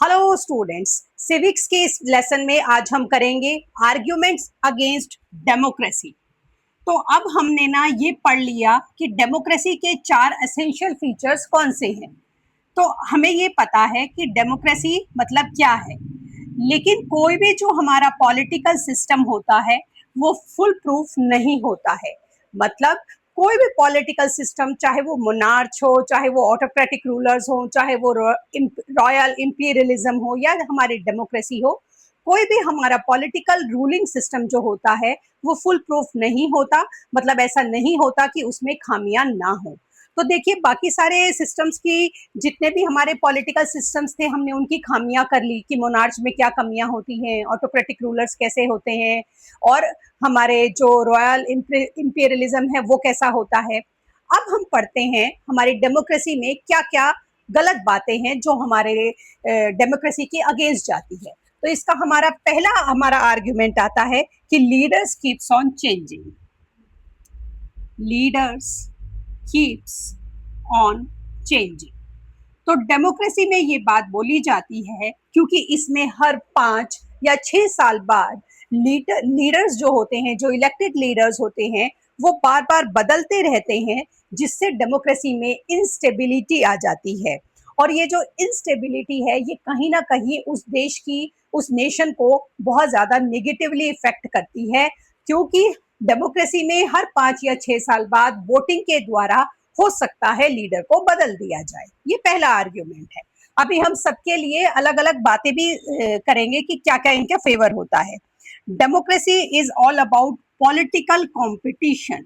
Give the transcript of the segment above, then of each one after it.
Hello students, civics के इस lesson में आज हम करेंगे आर्ग्यूमेंट्स अगेंस्ट डेमोक्रेसी। तो अब हमने ना ये पढ़ लिया कि डेमोक्रेसी के चार एसेंशियल फीचर्स कौन से हैं। तो हमें ये पता है कि डेमोक्रेसी मतलब क्या है, लेकिन कोई भी जो हमारा पॉलिटिकल सिस्टम होता है वो फुल प्रूफ नहीं होता है। मतलब कोई भी पॉलिटिकल सिस्टम, चाहे वो मोनार्च हो, चाहे वो ऑटोक्रेटिक रूलर्स हो, चाहे वो रॉयल इंपीरियलिज्म हो या हमारी डेमोक्रेसी हो, कोई भी हमारा पॉलिटिकल रूलिंग सिस्टम जो होता है वो फुल प्रूफ नहीं होता। मतलब ऐसा नहीं होता कि उसमें खामियां ना हो। तो देखिए, बाकी सारे सिस्टम्स की, जितने भी हमारे पॉलिटिकल सिस्टम्स थे, हमने उनकी खामियां कर ली कि मोनार्च में क्या कमियां होती हैं, ऑटोक्रेटिक रूलर्स कैसे होते हैं, और हमारे जो रॉयल इंपीरियलिज्म है वो कैसा होता है। अब हम पढ़ते हैं हमारी डेमोक्रेसी में क्या क्या गलत बातें हैं जो हमारे डेमोक्रेसी के अगेंस्ट जाती है। तो इसका हमारा आर्ग्यूमेंट आता है कि leaders keeps on changing. Leaders keeps on changing. तो डेमोक्रेसी में ये बात बोली जाती है क्योंकि इसमें हर 5 या 6 साल बाद लीडर्स जो होते हैं, जो इलेक्टेड लीडर्स होते हैं, वो बार बार बदलते रहते हैं, जिससे डेमोक्रेसी में इंस्टेबिलिटी आ जाती है। और ये जो इंस्टेबिलिटी है ये कहीं ना कहीं उस देश की, उस नेशन को बहुत ज्यादा नेगेटिवली इफेक्ट करती है, क्योंकि डेमोक्रेसी में हर 5 या 6 साल बाद वोटिंग के द्वारा हो सकता है लीडर को बदल दिया जाए। ये पहला आर्ग्यूमेंट है। अभी हम सबके लिए अलग अलग बातें भी करेंगे कि क्या क्या इनका फेवर होता है। Democracy is all about political competition.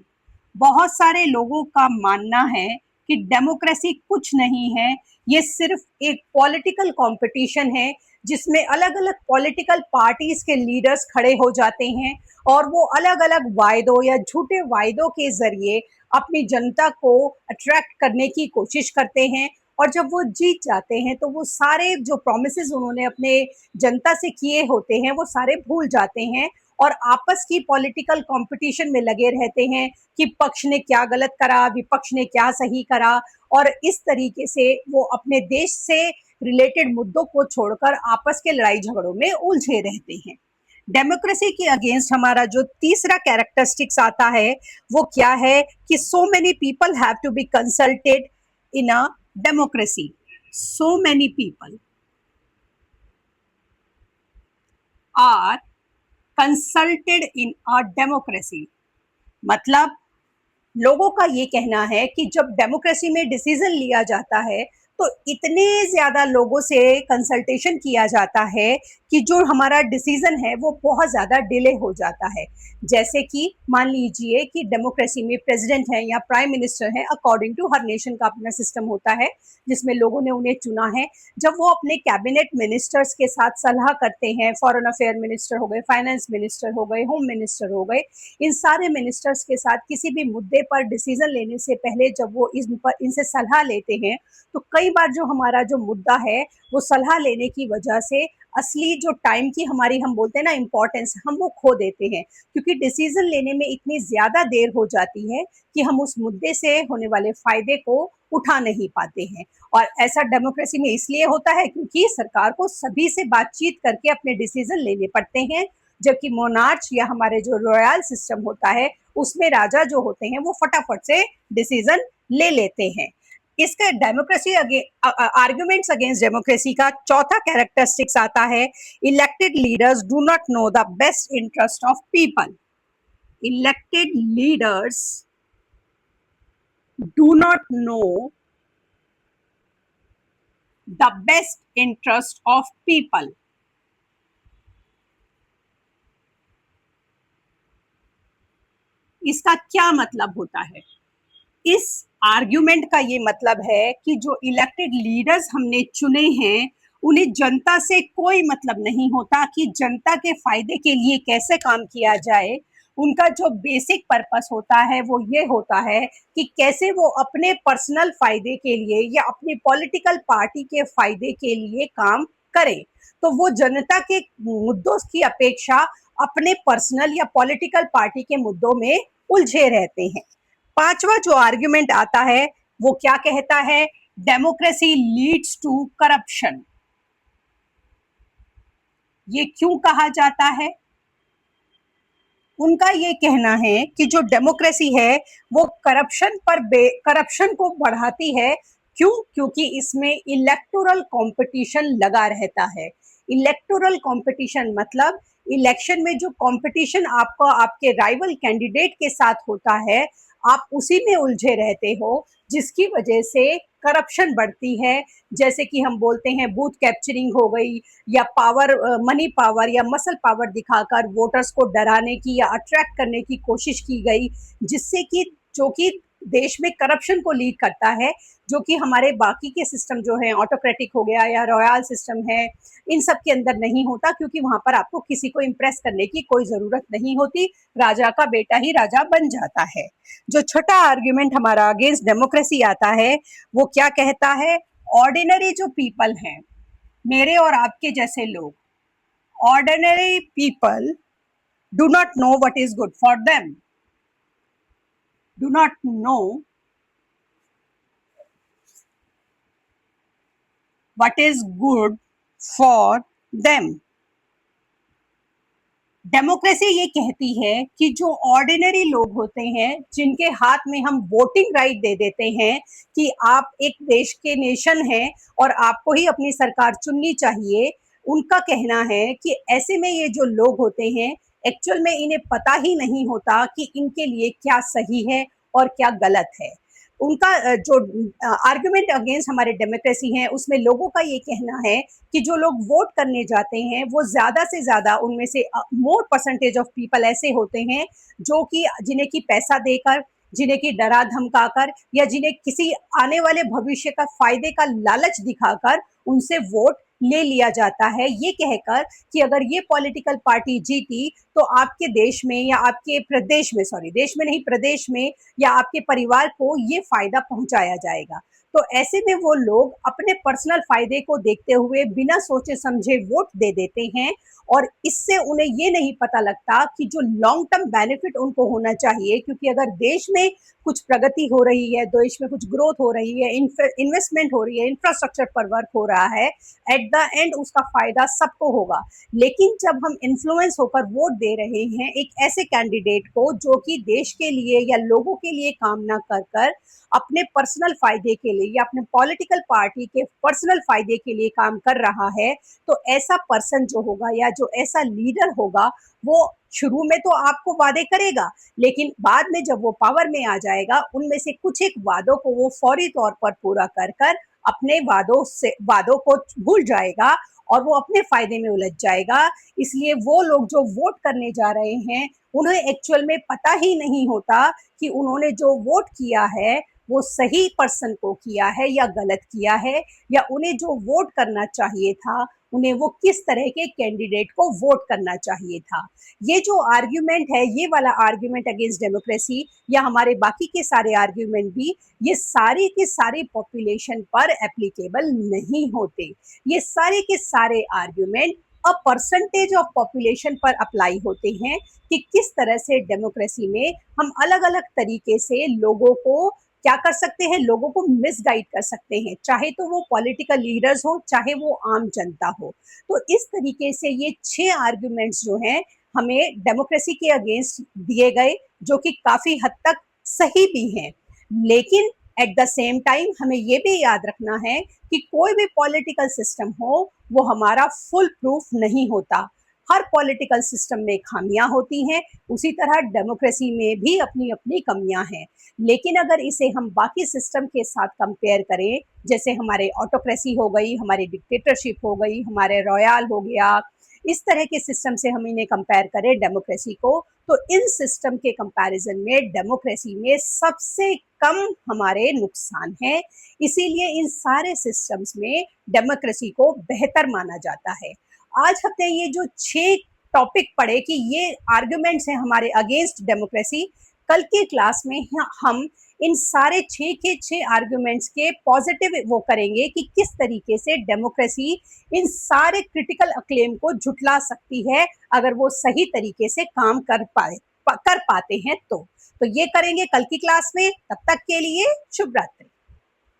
बहुत सारे लोगों का मानना है कि डेमोक्रेसी कुछ नहीं है, ये सिर्फ एक पॉलिटिकल कंपटीशन है जिसमें अलग अलग पॉलिटिकल पार्टीज के लीडर्स खड़े हो जाते हैं और वो अलग अलग वायदों या झूठे वायदों के जरिए अपनी जनता को अट्रैक्ट करने की कोशिश करते हैं। और जब वो जीत जाते हैं तो वो सारे जो प्रोमिसेस उन्होंने अपने जनता से किए होते हैं वो सारे भूल जाते हैं और आपस की पॉलिटिकल कंपटीशन में लगे रहते हैं कि पक्ष ने क्या गलत करा, विपक्ष ने क्या सही करा। और इस तरीके से वो अपने देश से रिलेटेड मुद्दों को छोड़कर आपस के लड़ाई झगड़ों में उलझे रहते हैं। डेमोक्रेसी के अगेंस्ट हमारा जो तीसरा कैरेक्टरिस्टिक्स आता है वो क्या है कि so many people have to be consulted in a democracy. So many people are consulted in a democracy. मतलब लोगों का ये कहना है कि जब डेमोक्रेसी में डिसीजन लिया जाता है तो इतने ज्यादा लोगों से कंसल्टेशन किया जाता है कि जो हमारा डिसीजन है वो बहुत ज्यादा डिले हो जाता है। जैसे कि मान लीजिए कि डेमोक्रेसी में प्रेसिडेंट है या प्राइम मिनिस्टर है, अकॉर्डिंग टू हर नेशन का अपना सिस्टम होता है जिसमें लोगों ने उन्हें चुना है। जब वो अपने कैबिनेट मिनिस्टर्स के साथ सलाह करते हैं, फॉरेन अफेयर मिनिस्टर हो गए, फाइनेंस मिनिस्टर हो गए, होम मिनिस्टर हो गए, इन सारे मिनिस्टर्स के साथ किसी भी मुद्दे पर डिसीजन लेने से पहले जब वो इनसे सलाह लेते हैं तो कई बार जो हमारा जो मुद्दा है वो सलाह लेने की वजह से असली जो टाइम की हमारी, हम बोलते हैं ना, इम्पोर्टेंस, हम वो खो देते हैं, क्योंकि डिसीजन लेने में इतनी ज्यादा देर हो जाती है कि हम उस मुद्दे से होने वाले फायदे को उठा नहीं पाते हैं। और ऐसा डेमोक्रेसी में इसलिए होता है क्योंकि सरकार को सभी से बातचीत करके अपने डिसीजन लेने पड़ते हैं, जबकि मोनार्च या हमारे जो रॉयल सिस्टम होता है उसमें राजा जो होते हैं वो फटाफट से डिसीजन ले लेते हैं। इसका डेमोक्रेसी आर्ग्यूमेंट्स अगेंस्ट डेमोक्रेसी का चौथा कैरेक्टरिस्टिक्स आता है, elected leaders do not know the best interest of people. Elected leaders do not know the best interest of people. इसका क्या मतलब होता है? इस आर्ग्यूमेंट का ये मतलब है कि जो इलेक्टेड लीडर्स हमने चुने हैं उन्हें जनता से कोई मतलब नहीं होता कि जनता के फायदे के लिए कैसे काम किया जाए। उनका जो बेसिक पर्पस होता है वो ये होता है कि कैसे वो अपने पर्सनल फायदे के लिए या अपनी पॉलिटिकल पार्टी के फायदे के लिए काम करें। तो वो जनता के मुद्दों की अपेक्षा अपने पर्सनल या पॉलिटिकल पार्टी के मुद्दों में उलझे रहते हैं। पांचवा जो आर्ग्यूमेंट आता है वो क्या कहता है? Democracy leads to corruption. ये क्यों कहा जाता है? उनका ये कहना है कि जो डेमोक्रेसी है वो करप्शन को बढ़ाती है। क्यों? क्योंकि इसमें इलेक्टोरल कंपटीशन लगा रहता है। इलेक्टोरल कंपटीशन मतलब इलेक्शन में जो कंपटीशन आपका आपके राइवल कैंडिडेट के साथ होता है, आप उसी में उलझे रहते हो, जिसकी वजह से करप्शन बढ़ती है। जैसे कि हम बोलते हैं बूथ कैप्चरिंग हो गई, या पावर, मनी पावर या मसल पावर दिखाकर वोटर्स को डराने की या अट्रैक्ट करने की कोशिश की गई, जिससे कि जो कि देश में करप्शन को लीड करता है, जो कि हमारे बाकी के सिस्टम जो है ऑटोक्रेटिक हो गया या रॉयल सिस्टम है, इन सब के अंदर नहीं होता, क्योंकि वहां पर आपको किसी को इम्प्रेस करने की कोई जरूरत नहीं होती। राजा का बेटा ही राजा बन जाता है। जो छठा आर्ग्यूमेंट हमारा अगेंस्ट डेमोक्रेसी आता है, वो क्या कहता है? ऑर्डिनरी जो पीपल हैं, मेरे और आपके जैसे लोग, ordinary people do not know what is good for them, do not know what is good for them. Democracy ये कहती है कि जो ऑर्डिनरी लोग होते हैं, जिनके हाथ में हम वोटिंग राइट दे देते हैं कि आप एक देश के नेशन हैं और आपको ही अपनी सरकार चुननी चाहिए, उनका कहना है कि ऐसे में ये जो लोग होते हैं, एक्चुअल में इन्हें पता ही नहीं होता कि इनके लिए क्या सही है और क्या गलत है। उनका जो आर्गुमेंट अगेंस्ट हमारे डेमोक्रेसी है, उसमें लोगों का ये कहना है कि जो लोग वोट करने जाते हैं, वो ज्यादा से ज्यादा उनमें से मोर परसेंटेज ऑफ पीपल ऐसे होते हैं जो कि जिन्हें की पैसा देकर, जिन्हें की डरा धमकाकर, या जिन्हें किसी आने वाले भविष्य का फायदे का लालच दिखाकर उनसे वोट ले लिया जाता है, ये कहकर कि अगर ये पॉलिटिकल पार्टी जीती तो आपके देश में या आपके प्रदेश में, सॉरी देश में नहीं, प्रदेश में या आपके परिवार को ये फायदा पहुंचाया जाएगा। तो ऐसे में वो लोग अपने पर्सनल फायदे को देखते हुए बिना सोचे समझे वोट दे देते हैं, और इससे उन्हें ये नहीं पता लगता कि जो लॉन्ग टर्म बेनिफिट उनको होना चाहिए, क्योंकि अगर देश में कुछ प्रगति हो रही है, देश में कुछ ग्रोथ हो रही है, इन्वेस्टमेंट हो रही है, इंफ्रास्ट्रक्चर पर वर्क हो रहा है, एट द एंड उसका फायदा सबको होगा। लेकिन जब हम इन्फ्लुएंस होकर वोट दे रहे हैं एक ऐसे कैंडिडेट को जो कि देश के लिए या लोगों के लिए काम ना कर कर अपने पर्सनल फायदे के लिए या अपने पॉलिटिकल पार्टी के पर्सनल फायदे के लिए काम कर रहा है, तो ऐसा पर्सन जो होगा या जो ऐसा लीडर होगा, वो शुरू में तो आपको वादे करेगा, लेकिन बाद में जब वो पावर में आ जाएगा, उनमें से कुछ एक वादों को वो फौरी तौर पर पूरा कर कर अपने वादों को भूल जाएगा और वो अपने फायदे में उलझ जाएगा। इसलिए वो लोग जो वोट करने जा रहे हैं, उन्हें एक्चुअल में पता ही नहीं होता कि उन्होंने जो वोट किया है वो सही पर्सन को किया है या गलत किया है, या उन्हें जो वोट करना चाहिए था, उन्हें वो किस तरह के कैंडिडेट को वोट करना चाहिए था। ये जो आर्ग्यूमेंट है, ये वाला आर्ग्यूमेंट अगेंस्ट डेमोक्रेसी, या हमारे बाकी के सारे आर्ग्यूमेंट भी, ये सारे के सारे पॉपुलेशन पर एप्लीकेबल नहीं होते। ये सारे के सारे argument a percentage of population पर अप्लाई होते हैं कि किस तरह से डेमोक्रेसी में हम अलग अलग तरीके से लोगों को क्या कर सकते हैं, लोगों को मिसगाइड कर सकते हैं, चाहे तो वो पॉलिटिकल लीडर्स हो, चाहे वो आम जनता हो। तो इस तरीके से ये 6 आर्ग्यूमेंट्स जो हैं हमें डेमोक्रेसी के अगेंस्ट दिए गए, जो कि काफी हद तक सही भी हैं। लेकिन एट द सेम टाइम हमें ये भी याद रखना है कि कोई भी पॉलिटिकल सिस्टम हो, वो हमारा फुल प्रूफ नहीं होता। हर पॉलिटिकल सिस्टम में खामियां होती हैं, उसी तरह डेमोक्रेसी में भी अपनी अपनी कमियां हैं। लेकिन अगर इसे हम बाकी सिस्टम के साथ कंपेयर करें, जैसे हमारे ऑटोक्रेसी हो गई, हमारी डिक्टेटरशिप हो गई, हमारे रॉयल हो गया, इस तरह के सिस्टम से हम इन्हें कंपेयर करें डेमोक्रेसी को, तो इन सिस्टम के कंपैरिजन में डेमोक्रेसी में सबसे कम हमारे नुकसान हैं। इसीलिए इन सारे सिस्टम्स में डेमोक्रेसी को बेहतर माना जाता है। आज हमने ये जो 6 टॉपिक पढ़े कि ये आर्ग्यूमेंट्स हैं हमारे अगेंस्ट डेमोक्रेसी, कल की क्लास में हम इन सारे 6 के 6 आर्ग्यूमेंट्स के पॉजिटिव वो करेंगे कि किस तरीके से डेमोक्रेसी इन सारे क्रिटिकल अक्लेम को झुटला सकती है, अगर वो सही तरीके से काम कर पाते हैं तो ये करेंगे कल की क्लास में। तब तक के लिए शुभ रात्रि।